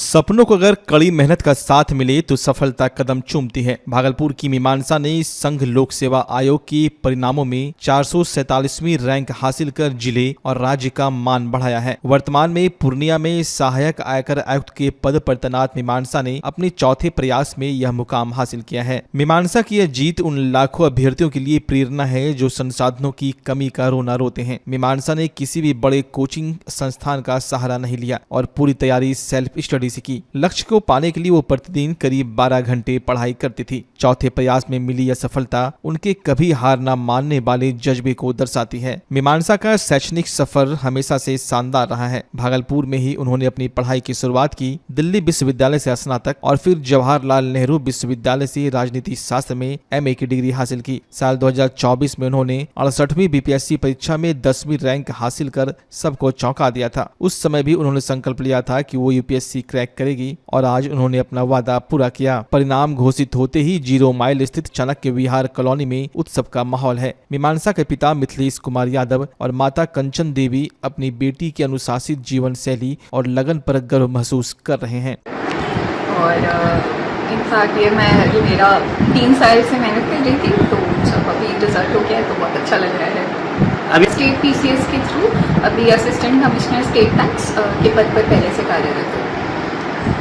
सपनों को अगर कड़ी मेहनत का साथ मिले तो सफलता कदम चूमती है। भागलपुर की मीमांसा ने संघ लोक सेवा आयोग के परिणामों में 447वीं रैंक हासिल कर जिले और राज्य का मान बढ़ाया है। वर्तमान में पूर्णिया में सहायक आयकर आयुक्त के पद पर तैनात मीमांसा ने अपने चौथे प्रयास में यह मुकाम हासिल किया है। मीमांसा की यह जीत उन लाखों अभ्यर्थियों के लिए प्रेरणा है जो संसाधनों की कमी का रोना रोते हैं। मीमांसा ने किसी भी बड़े कोचिंग संस्थान का सहारा नहीं लिया और पूरी तैयारी सेल्फ स्टडी से की। लक्ष्य को पाने के लिए वो प्रतिदिन करीब 12 घंटे पढ़ाई करती थी। चौथे प्रयास में मिली यह सफलता उनके कभी हार न मानने वाले जज्बे को दर्शाती है। मीमांसा का शैक्षणिक सफर हमेशा से शानदार रहा है। भागलपुर में ही उन्होंने अपनी पढ़ाई की शुरुआत की। दिल्ली विश्वविद्यालय से स्नातक और फिर जवाहरलाल नेहरू विश्वविद्यालय से राजनीति शास्त्र में MA की डिग्री हासिल की। साल 2024 में उन्होंने 68वीं BPSC परीक्षा में 10वीं रैंक हासिल कर सबको चौंका दिया था। उस समय भी उन्होंने संकल्प लिया था कि वो UPSC क्रैक करेगी और आज उन्होंने अपना वादा पूरा किया। परिणाम घोषित होते ही 0 माइल स्थित चाणक्य विहार कॉलोनी में उत्सव का माहौल है। मीमांसा के पिता मिथिलेश कुमार यादव और माता कंचन देवी अपनी बेटी की अनुशासित जीवन शैली और लगन पर गर्व महसूस कर रहे हैं। और इनफैक्ट ये मेरा 3 साल से मेहनत कर रही थी, तो जब अभी रिजल्ट हो गया तो बहुत अच्छा लग रहा है। अभी स्टेट PCS के थ्रू अभी असिस्टेंट कमिश्नर स्टेट टैक्स के पद पर पहले से कार्यरत है।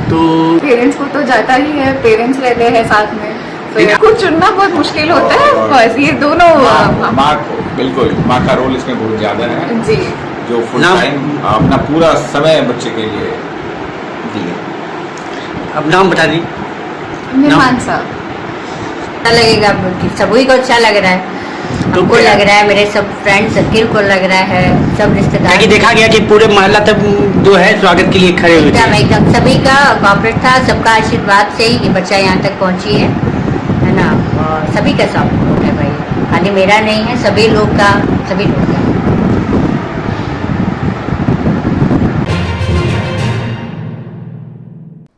तो पेरेंट्स को तो जाता ही है, पेरेंट्स रहते हैं साथ में, फिर कुछ चुनना बहुत मुश्किल होता है। बस ये दोनों माँ को बिल्कुल, माँ का रोल इसमें बहुत ज़्यादा है जी, जो फुल टाइम अपना पूरा समय बच्चे के लिए दिए। अब नाम बता दी। मीमांसा। अच्छा लगेगा, सभी को अच्छा लग रहा है। तो हमको लग रहा है, मेरे सब फ्रेंड सर्किल को लग रहा है, सब रिश्तेदार कि देखा गया कि पूरे मोहल्ला तक जो है स्वागत के लिए खड़े हुए थे। एकदम सभी का कॉपरेट था, सबका आशीर्वाद से ही ये बच्चा यहाँ तक पहुँची है ना। और सभी का सपोर्ट है भाई, खाली मेरा नहीं है, सभी लोग का, सभी लोग का।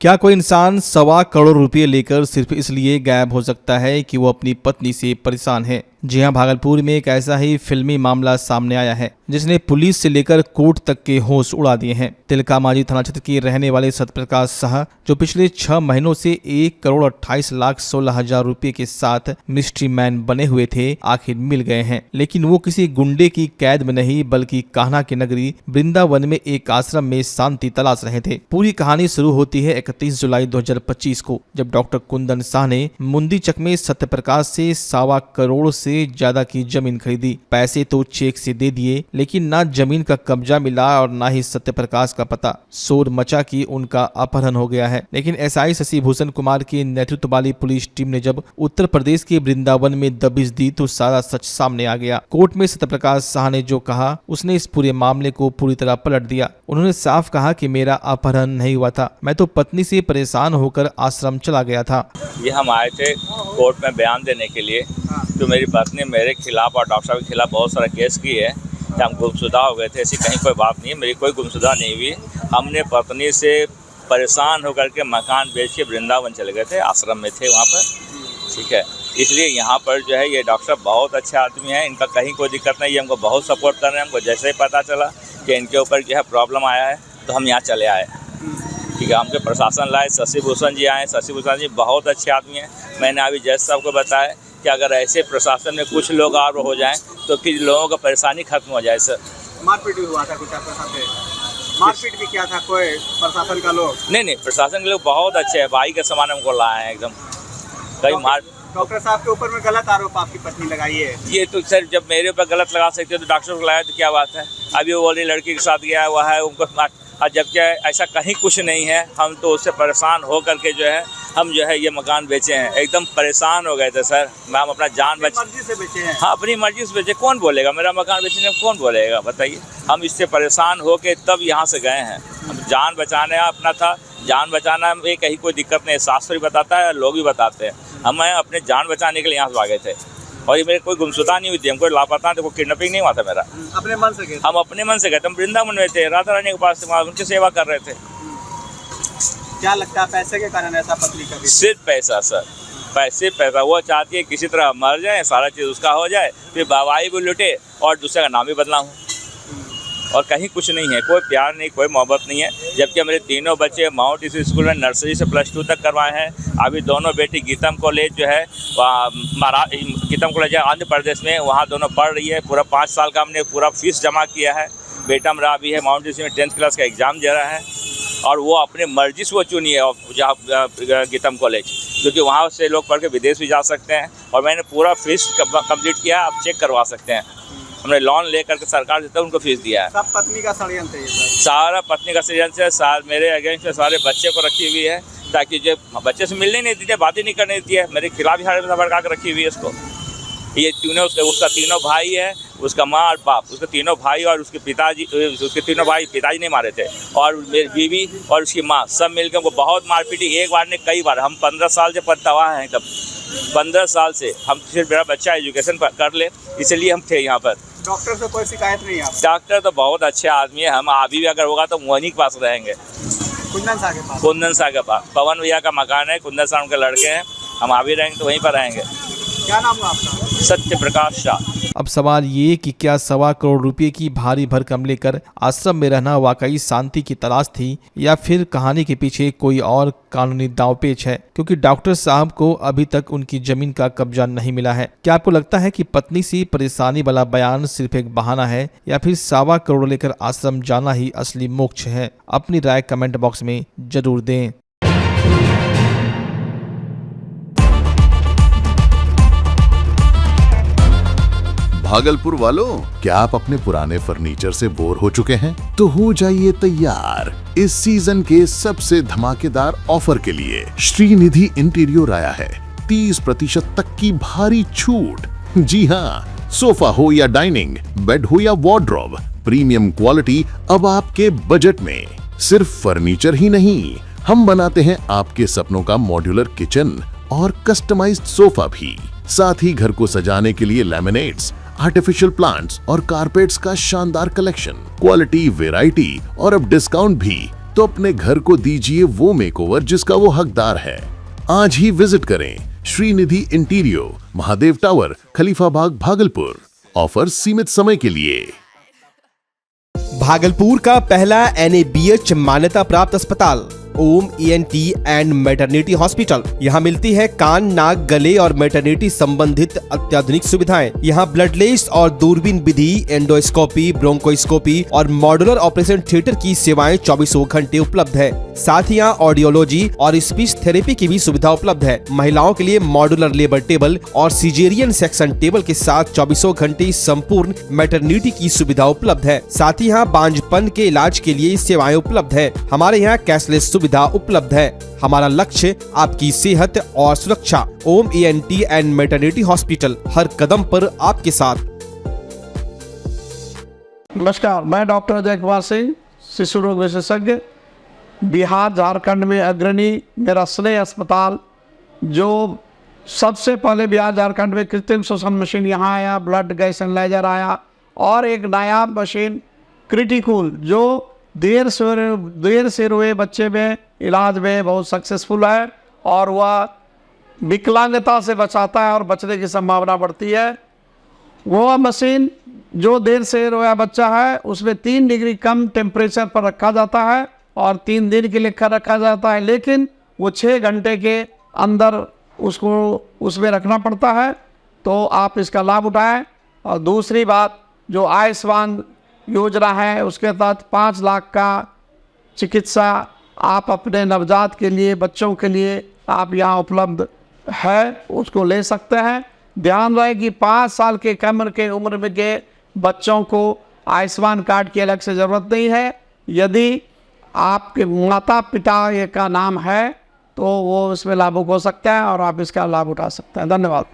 क्या कोई इंसान 1.25 करोड़ रुपए लेकर सिर्फ इसलिए गायब हो सकता है कि वो अपनी पत्नी से परेशान है? जी हां, भागलपुर में एक ऐसा ही फिल्मी मामला सामने आया है जिसने पुलिस से लेकर कोर्ट तक के होश उड़ा दिए हैं। तिलका मांझी थाना क्षेत्र के रहने वाले सत्यप्रकाश शाह, जो पिछले 6 महीनों से 1,28,16,00,000 रुपए के साथ मिस्ट्री मैन बने हुए थे, आखिर मिल गए हैं। लेकिन वो किसी गुंडे की कैद में नहीं बल्कि कान्हा की नगरी वृंदावन में एक आश्रम में शांति तलाश रहे थे। पूरी कहानी शुरू होती है 31 जुलाई 2025 को, जब डॉक्टर कुंदन शाह ने मुंदीचक में सत्यप्रकाश से 1.25 करोड़ से ज्यादा की जमीन खरीदी। पैसे तो चेक से दे दिए, लेकिन ना जमीन का कब्जा मिला और ना ही सत्यप्रकाश का पता। शोर मचा कि उनका अपहरण हो गया है। लेकिन SI शशि भूषण कुमार के नेतृत्व वाली पुलिस टीम ने जब उत्तर प्रदेश के वृंदावन में दबिश दी तो सारा सच सामने आ गया। कोर्ट में सत्यप्रकाश शाह ने जो कहा, उसने इस पूरे मामले को पूरी तरह पलट दिया। उन्होंने साफ कहा कि मेरा अपहरण नहीं हुआ था, मैं तो पत्नी से परेशान होकर आश्रम चला गया था। ये हम आए थे कोर्ट में बयान देने के लिए, तो मेरी पत्नी मेरे खिलाफ और डॉक्टर साहब के खिलाफ बहुत सारा केस की है कि हम गुमशुदा हो गए थे। ऐसी कहीं कोई बात नहीं है, मेरी कोई गुमशुदा नहीं हुई। हमने पत्नी से परेशान होकर के मकान बेच के वृंदावन चले गए थे, आश्रम में थे वहाँ पर, ठीक है। इसलिए यहाँ पर जो है ये डॉक्टर साहब बहुत अच्छे आदमी हैं, इनका कहीं कोई दिक्कत नहीं है, हमको बहुत सपोर्ट कर रहे हैं। हमको जैसे ही पता चला कि इनके ऊपर जो है प्रॉब्लम आया है तो हम यहाँ चले आए, ठीक है। हमके प्रशासन लाए, शशि भूषण जी आए। शशि भूषण जी बहुत अच्छे आदमी हैं। मैंने अभी जज साहब को बताया कि अगर ऐसे प्रशासन में कुछ लोग और हो जाएं तो फिर लोगों का परेशानी खत्म हो जाए। सर मारपीट भी हुआ था कुछ आपके साथ? मारपीट भी किया था कोई प्रशासन का लोग? नहीं, प्रशासन के लोग बहुत अच्छे हैं, भाई के समान हमको लाए हैं एकदम। कहीं मार डॉक्टर साहब के ऊपर में गलत आरोप आपकी पत्नी लगाई है? ये तो सर जब मेरे ऊपर गलत लगा सकते हो तो डॉक्टर को लगाया तो क्या बात है। अभी वो वाली लड़की के साथ गया हुआ है, उनको और जबकि ऐसा कहीं कुछ नहीं है। हम तो उससे परेशान हो करके जो है हम जो है ये मकान बेचे हैं। एकदम परेशान हो गए थे सर, हम अपना जान मर्जी से बेचे हैं? हाँ, अपनी मर्जी से बेचे। कौन बोलेगा मेरा मकान बेचने में, कौन बोलेगा बताइए। हम इससे परेशान हो के तब यहाँ से गए हैं। हम जान बचाने अपना था, जान बचाना में कहीं कोई दिक्कत नहीं, शास्त्र भी बताता है, लोग भी बताते हैं। हम अपने जान बचाने के लिए यहाँ से भागे थे और ये मेरे कोई गुमशुदा नहीं हुई थी, हमको लापता थे, कोई किडनैपिंग नहीं हुआ था मेरा। अपने मन से गए? हम अपने मन से गए थे। हम वृंदावन में थे, राधा रानी के पास थे, उनकी सेवा कर रहे थे। क्या लगता है पैसे के कारण ऐसा पत्नी का? सिर्फ पैसा सर, पैसा। वो चाहती है किसी तरह मर जाए, सारा चीज़ उसका हो जाए, फिर बाबाई भी लुटे और दूसरे का नाम भी बदला हूँ। और कहीं कुछ नहीं है, कोई प्यार नहीं, कोई मोहब्बत नहीं है। जबकि मेरे तीनों बच्चे माउंट इस स्कूल में नर्सरी से +2 तक करवाए हैं। अभी दोनों बेटी गीतम कॉलेज जो है गीतम कॉलेज है आंध्र प्रदेश में, वहाँ दोनों पढ़ रही है। पूरा 5 साल का हमने पूरा फीस जमा किया है। बेटा मेरा अभी है माउंट इसी में 10th क्लास का एग्ज़ाम दे रहा है और वो अपने मर्जी से वो चुनी है जहाँ गीतम कॉलेज, क्योंकि वहाँ से लोग पढ़ के विदेश भी जा सकते हैं। और मैंने पूरा फीस कंप्लीट किया, आप चेक करवा सकते हैं। हमने लोन लेकर के सरकार से तब उनको फीस दिया है। सब पत्नी का षड्यंत्र है ये सब। सारा पत्नी का षड्यंत्र है, मेरे अगेंस्ट में सारे बच्चे को रखी हुई है, ताकि जो बच्चे से मिलने नहीं देती है, बातें नहीं करने देती है, मेरे खिलाफ ही सारे भड़का के रखी हुई है इसको। ये तीनों उसका तीनों भाई है, उसका माँ और बाप, उसके तीनों भाई और उसके पिताजी, उसके तीनों भाई पिताजी नहीं मारे थे, और मेरी बीवी और उसकी माँ सब मिलकर उनको बहुत मारपीटी, एक बार ने कई बार। हम 15 साल से पछतावा हैं, तब 15 साल से हम सिर्फ मेरा बच्चा एजुकेशन कर ले, इसलिए हम थे यहाँ पर। डॉक्टर से कोई शिकायत नहीं है? डॉक्टर तो बहुत अच्छे आदमी है, हम अभी भी अगर होगा तो वहीं के पास रहेंगे, कुंदन शाह के पास। कुंदन शाह के पास पवन भैया का मकान है, कुंदन शाह उनके लड़के हैं, हम अभी रहेंगे तो वहीं पर रहेंगे। क्या नाम है आपका? सत्य प्रकाश शाह। अब सवाल ये कि क्या 1.25 करोड़ रुपए की भारी भरकम लेकर आश्रम में रहना वाकई शांति की तलाश थी, या फिर कहानी के पीछे कोई और कानूनी दांवपेच है, क्योंकि डॉक्टर साहब को अभी तक उनकी जमीन का कब्जा नहीं मिला है। क्या आपको लगता है कि पत्नी से परेशानी वाला बयान सिर्फ एक बहाना है, या फिर 1.25 करोड़ लेकर आश्रम जाना ही असली मोक्ष है? अपनी राय कमेंट बॉक्स में जरूर दें। भागलपुर वालों, क्या आप अपने पुराने फर्नीचर से बोर हो चुके हैं? तो हो जाइए तैयार इस सीजन के सबसे धमाकेदार ऑफर के लिए। श्रीनिधि इंटीरियर आया है 30% तक की भारी छूट। जी हाँ, सोफा हो या डाइनिंग, बेड हो या वार्डरोब, प्रीमियम क्वालिटी अब आपके बजट में। सिर्फ फर्नीचर ही नहीं, हम बनाते हैं आपके सपनों का मॉड्यूलर किचन और कस्टमाइज्ड सोफा भी। साथ ही घर को सजाने के लिए लैमिनेट्स, आर्टिफिशियल प्लांट्स और कारपेट्स का शानदार कलेक्शन, क्वालिटी, वैरायटी और अब डिस्काउंट भी। तो अपने घर को दीजिए वो मेकओवर जिसका वो हकदार है। आज ही विजिट करें Shrinidhi interior, Mahadev tower, Khalifabagh, Bhagalpur. Offer सीमित समय के लिए। भागलपुर का पहला NABH मान्यता प्राप्त अस्पताल ओम ENT एंड मैटरनिटी हॉस्पिटल। यहाँ मिलती है कान, नाक, गले और मैटरनिटी संबंधित अत्याधुनिक सुविधाएं। यहाँ ब्लडलेस और दूरबीन विधि, एंडोस्कोपी, ब्रोंकोस्कोपी और मॉड्यूलर ऑपरेशन थिएटर की सेवाएं 24 घंटे उपलब्ध है। साथ ही यहाँ ऑडियोलॉजी और स्पीच थेरेपी की भी सुविधा उपलब्ध है। महिलाओं के लिए मॉड्यूलर लेबर टेबल और सीजेरियन सेक्शन टेबल के साथ 24 घंटे संपूर्ण मैटरनिटी की सुविधा उपलब्ध है। साथ ही यहाँ बांझपन के इलाज के लिए सेवाएं उपलब्ध है। हमारे यहाँ कैशलेस सुविधा उपलब्ध है। हमारा लक्ष्य आपकी सेहत और सुरक्षा। ओम ENT एंड मैटरनिटी हॉस्पिटल, हर कदम पर आपके साथ। नमस्कार, मैं डॉक्टर अजय कुमार सिंह, शिशु रोग विशेषज्ञ, बिहार झारखंड में अग्रणी मेरा स्नेह अस्पताल, जो सबसे पहले बिहार झारखंड में कृत्रिम श्वसन मशीन यहाँ आया, ब्लड गैस एनालाइजर आया, और एक नायाब मशीन क्रिटिकल जो देर से रोए बच्चे में इलाज में बहुत सक्सेसफुल है, और वह विकलांगता से बचाता है और बचने की संभावना बढ़ती है। वो मशीन जो देर से रोया बच्चा है उसमें 3 डिग्री कम टेम्परेचर पर रखा जाता है और 3 दिन के लिए रखा जाता है, लेकिन वो 6 घंटे के अंदर उसको उसमें रखना पड़ता है। तो आप इसका लाभ उठाएं। और दूसरी बात, जो आयुष्मान योजना है उसके तहत 5 लाख का चिकित्सा आप अपने नवजात के लिए, बच्चों के लिए आप यहाँ उपलब्ध है, उसको ले सकते हैं। ध्यान रहे कि 5 साल के कम के उम्र में के बच्चों को आयुष्मान कार्ड की अलग से ज़रूरत नहीं है। यदि आपके माता पिता का नाम है तो वो इसमें लाभुक हो सकता है और आप इसका लाभ उठा सकते हैं। धन्यवाद।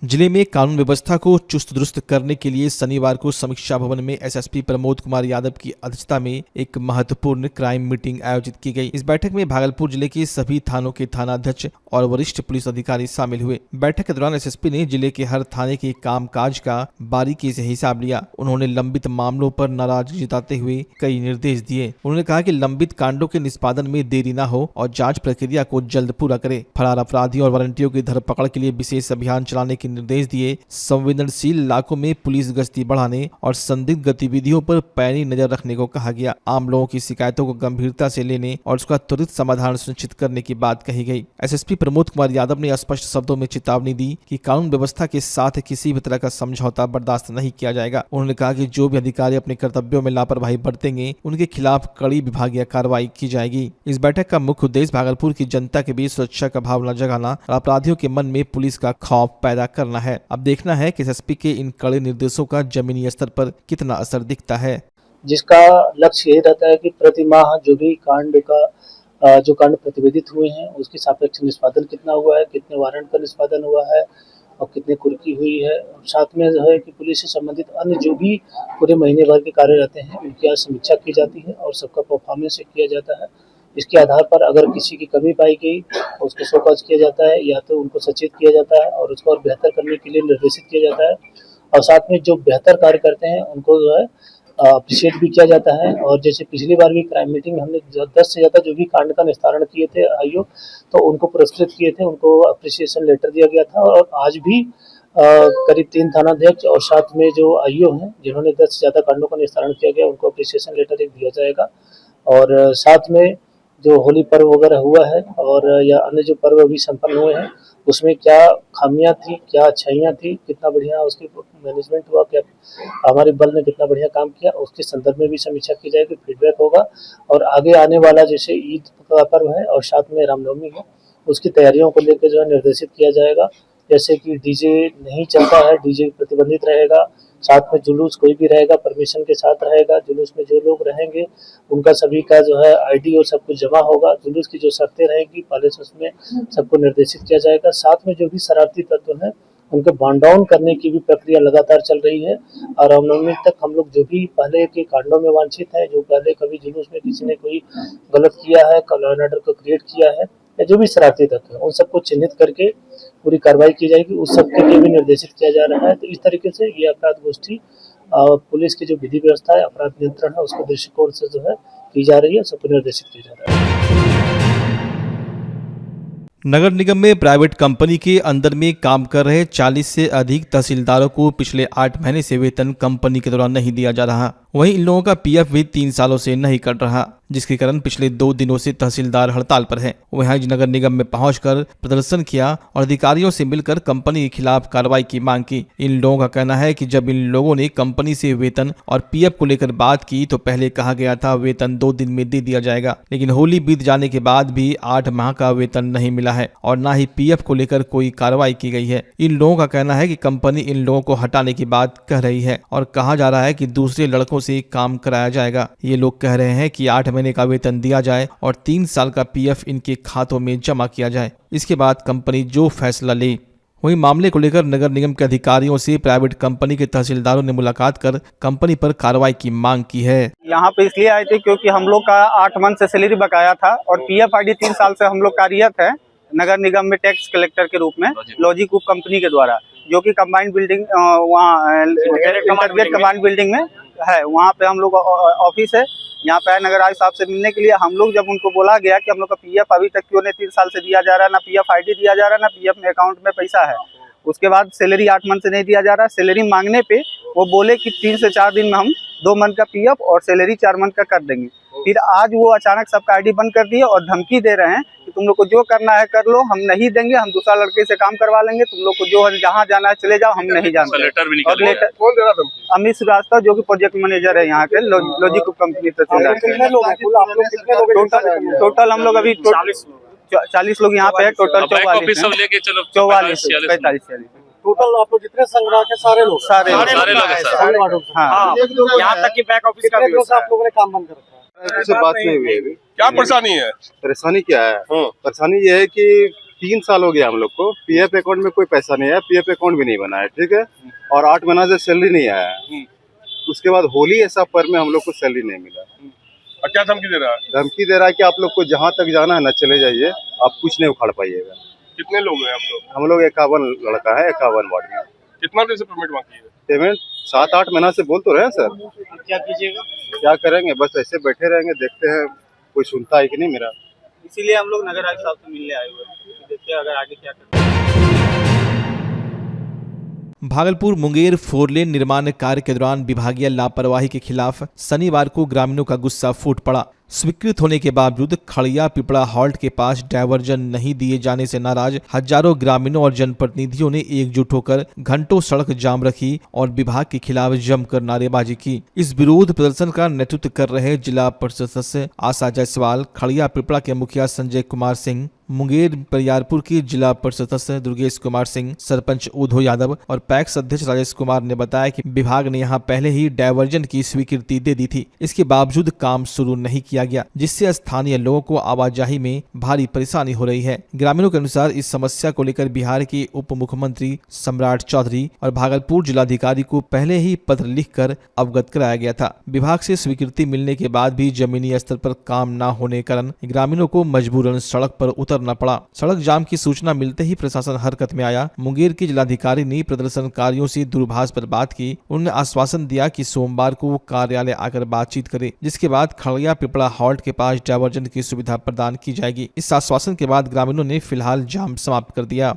जिले में कानून व्यवस्था को चुस्त दुरुस्त करने के लिए शनिवार को समीक्षा भवन में एसएसपी प्रमोद कुमार यादव की अध्यक्षता में एक महत्वपूर्ण क्राइम मीटिंग आयोजित की गई। इस बैठक में भागलपुर जिले के सभी थानों के थानाध्यक्ष और वरिष्ठ पुलिस अधिकारी शामिल हुए। बैठक के दौरान एसएसपी ने जिले के हर थाने के कामकाज का बारीकी से हिसाब लिया। उन्होंने लंबित मामलों पर नाराजगी जताते हुए कई निर्देश दिए। उन्होंने कहा कि लंबित कांडों के निष्पादन में देरी न हो और जांच प्रक्रिया को जल्द पूरा करे। फरार अपराधियों और वारंटियों की धरपकड़ के लिए विशेष अभियान चलाने के निर्देश दिए। संवेदनशील इलाकों में पुलिस गश्ती बढ़ाने और संदिग्ध गतिविधियों पर पैनी नजर रखने को कहा गया। आम लोगों की शिकायतों को गंभीरता से लेने और उसका त्वरित समाधान सुनिश्चित करने की बात कही गई। एसएसपी प्रमोद कुमार यादव ने स्पष्ट शब्दों में चेतावनी दी कि कानून व्यवस्था के साथ किसी भी तरह का समझौता बर्दाश्त नहीं किया जाएगा। उन्होंने कहा कि जो भी अधिकारी अपने कर्तव्यों में लापरवाही बरतेंगे उनके खिलाफ कड़ी विभागीय कार्रवाई की जाएगी। इस बैठक का मुख्य उद्देश्य भागलपुर की जनता के बीच सुरक्षा का भावना जगाना और अपराधियों के मन में पुलिस का खौफ पैदा करना है। अब देखना है कि एसएसपी के इन कड़े निर्देशों का जमीनी स्तर पर कितना असर दिखता है, जिसका लक्ष्य यही रहता है कि प्रति माह जो भी कांड प्रतिवेदित हुए हैं उसकी सापेक्ष निष्पादन कितना हुआ है, कितने वारंट का निष्पादन हुआ है और कितने कुर्की हुई है। और साथ में जो है कि पुलिस से संबंधित अन्य जो भी पूरे महीने भर के कार्य रहते हैं उनकी आज समीक्षा की जाती है और सबका परफॉर्मेंस किया जाता है। इसके आधार पर अगर किसी की कमी पाई गई तो उसको शोकॉज किया जाता है या तो उनको सचेत किया जाता है और उसको और बेहतर करने के लिए निर्देशित किया जाता है। और साथ में जो बेहतर कार्य करते हैं उनको जो है अप्रिशिएट भी किया जाता है। और जैसे पिछली बार भी क्राइम मीटिंग में हमने 10 से ज़्यादा जो भी कांड का निस्तारण किए थे आईओ, तो उनको पुरस्कृत किए थे, उनको अप्रिसिएशन लेटर दिया गया था। और आज भी करीब 3 थानाध्यक्ष और साथ में जो आईओ हैं जिन्होंने 10 से ज़्यादा कांडों का निस्तारण किया गया उनको अप्रिसिएशन लेटर एक दिया जाएगा। और साथ में जो होली पर्व वगैरह हुआ है और या अन्य जो पर्व अभी संपन्न हुए हैं उसमें क्या खामियां थी, क्या अच्छाइयां थी, कितना बढ़िया उसकी मैनेजमेंट हुआ, क्या हमारे बल ने कितना बढ़िया काम किया, उसके संदर्भ में भी समीक्षा की जाएगी, फीडबैक होगा। और आगे आने वाला जैसे ईद का पर्व है और साथ में रामनवमी है उसकी तैयारियों को लेकर जो है निर्देशित किया जाएगा। जैसे कि डीजे नहीं चलता है, डीजे प्रतिबंधित रहेगा। साथ में जुलूस कोई भी रहेगा परमिशन के साथ रहेगा। जुलूस में जो लोग रहेंगे उनका सभी का जो है आईडी और सब कुछ जमा होगा। जुलूस की जो शर्तें रहेंगी पहले से उसमें सबको निर्देशित किया जाएगा। साथ में जो भी शरारती तत्व हैं उनके बाउंड डाउन करने की भी प्रक्रिया लगातार चल रही है। और रामनवमी तक हम लोग जो भी पहले के कांडों में वांछित है, जो पहले कभी जुलूस में किसी ने कोई गलत किया है, लॉ एंड ऑर्डर को क्रिएट किया है या जो भी शरारती तत्व है उन सबको चिन्हित करके पूरी कार्रवाई की जाएगी। उस सब के लिए भी निर्देशित किया जा रहा है। तो इस तरीके से ये अपराध गोष्ठी पुलिस की जो विधि व्यवस्था है, अपराध नियंत्रण है, उसको दृष्टिकोण से जो है की जा रही है, सबको निर्देशित किया जा रहा है। नगर निगम में प्राइवेट कंपनी के अंदर में काम कर रहे 40 से अधिक तहसीलदारों को पिछले 8 महीने से वेतन कंपनी के दौरान नहीं दिया जा रहा। वहीं इन लोगों का पीएफ भी 3 सालों से नहीं कट रहा, जिसके कारण पिछले 2 दिनों से तहसीलदार हड़ताल पर है। वहीं आज नगर निगम में पहुंचकर प्रदर्शन किया और अधिकारियों से मिलकर कंपनी के खिलाफ कार्रवाई की मांग की। इन लोगों का कहना है कि जब इन लोगों ने कंपनी से वेतन और पीएफ को लेकर बात की तो पहले कहा गया था वेतन 2 दिन में दे दिया जाएगा, लेकिन होली बीत जाने के बाद भी 8 माह का वेतन नहीं मिला है और न ही पीएफ को लेकर कोई कार्रवाई की गई है। इन लोगों का कहना है कि कंपनी इन लोगों को हटाने की बात कह रही है और कहा जा रहा है कि दूसरे लड़कों से काम कराया जाएगा। ये लोग कह रहे हैं कि 8 महीने का वेतन दिया जाए और 3 साल का पीएफ इनके खातों में जमा किया जाए, इसके बाद कंपनी जो फैसला ले। वहीं मामले को लेकर नगर निगम के अधिकारियों से प्राइवेट कंपनी के तहसीलदारों ने मुलाकात कर कंपनी पर कार्रवाई की मांग की है। यहाँ पे इसलिए आए थे क्योंकि हम लोग का 8 मंथ से सैलरी बकाया था और पीएफ आईडी 3 साल से हम लोग कार्यरत है नगर निगम में टैक्स कलेक्टर के रूप में लॉजिक ग्रुप कंपनी के द्वारा, जो कि कंबाइंड बिल्डिंग वहाँ इंटरग्रेट कंबाइंड बिल्डिंग में है। वहाँ पे हम लोग ऑफिस है, यहाँ पे नगर आयुक्त साहब से मिलने के लिए। हम लोग जब उनको बोला गया कि हम लोग का पीएफ अभी तक क्यों नहीं 3 साल से दिया जा रहा है, ना पीएफ आईडी दिया जा रहा है, ना पीएफ में अकाउंट में पैसा है। उसके बाद सैलरी 8 मंथ से नहीं दिया जा रहा। सैलरी मांगने पे वो बोले कि 3 से 4 दिन में हम 2 मंथ का पीएफ और सैलरी 4 मंथ का कर देंगे। फिर आज वो अचानक सबका आईडी बंद कर दिए और धमकी दे रहे हैं कि तुम लोग को जो करना है कर लो, हम नहीं देंगे, हम दूसरा लड़के से काम करवा लेंगे, तुम लोग को जो जहाँ जाना है चले जाओ, हम नहीं जानते। और लेटर अमित श्रीवास्तव जो कि प्रोजेक्ट मैनेजर है यहाँ के लॉजिक कंपनी। टोटल हम लोग अभी 40 लोग यहाँ पे है, टोटल 44 45 टोटल आप लोग जितने संग्रह के सारे लोग हाँ, यहाँ तक कि बैक ऑफिस का भी आप लोगों ने काम बंद कर रखा है। बात नहीं हुई है। क्या परेशानी है? परेशानी क्या है? परेशानी ये है कि 3 साल हो गया हम लोग को, पीएफ अकाउंट में कोई पैसा नहीं आया, पीएफ अकाउंट भी नहीं बना है, ठीक है। और 8 महीना से सैलरी नहीं आया है। उसके बाद होली ऐसा पर में हम लोग को सैलरी नहीं मिला। और क्या धमकी दे रहा है? धमकी दे रहा है कि आप लोग को जहाँ तक जाना है ना चले जाइए, आप कुछ नहीं उखाड़ पाइएगा। कितने लोग हैं आप लोग? हम लोग 51 लड़का है, 51 वार्ड में। कितना देर से पेमेंट बाकी है? पेमेंट 7-8 महीना से बोल तो रहे हैं सर। क्या कीजिएगा? क्या करेंगे, बस ऐसे बैठे रहेंगे, देखते हैं कोई सुनता है कि नहीं मेरा। इसीलिए हम लोग नगर आयुक्त साहब से मिलने आए हुए हैं, देखते हैं अगर आगे क्या करते हैं। भागलपुर मुंगेर 4 लेन निर्माण कार्य के दौरान विभागीय लापरवाही के खिलाफ शनिवार को ग्रामीणों का गुस्सा फूट पड़ा। स्वीकृत होने के बावजूद खड़िया पिपड़ा हॉल्ट के पास डायवर्जन नहीं दिए जाने से नाराज हजारों ग्रामीणों और जनप्रतिनिधियों ने एकजुट होकर घंटों सड़क जाम रखी और विभाग के खिलाफ जमकर नारेबाजी की। इस विरोध प्रदर्शन का नेतृत्व कर रहे जिला परिषद सदस्य आशा जायसवाल, खड़िया पिपड़ा के मुखिया संजय कुमार सिंह, मुंगेर बरियारपुर की जिला परिषद सदस्य दुर्गेश कुमार सिंह, सरपंच उधो यादव और पैक्स अध्यक्ष राजेश कुमार ने बताया कि विभाग ने यहां पहले ही डायवर्जन की स्वीकृति दे दी थी। इसके बावजूद काम शुरू नहीं किया गया, जिससे स्थानीय लोगों को आवाजाही में भारी परेशानी हो रही है। ग्रामीणों के अनुसार इस समस्या को लेकर बिहार के उप मुख्यमंत्री सम्राट चौधरी और भागलपुर जिलाधिकारी को पहले ही पत्र लिखकर अवगत कराया गया था। विभाग से स्वीकृति मिलने के बाद भी जमीनी स्तर पर काम न होने के कारण ग्रामीणों को मजबूरन सड़क पर उतरना पड़ा। सड़क जाम की सूचना मिलते ही प्रशासन हरकत में आया। मुंगेर की जिलाधिकारी ने प्रदर्शनकारियों से दूरभाष पर बात की। उन्होंने आश्वासन दिया कि सोमवार को कार्यालय आकर बातचीत करे, जिसके बाद खड़िया पिपड़ा हॉल्ट के पास डायवर्जन की सुविधा प्रदान की जाएगी। इस आश्वासन के बाद ग्रामीणों ने फिलहाल जाम समाप्त कर दिया।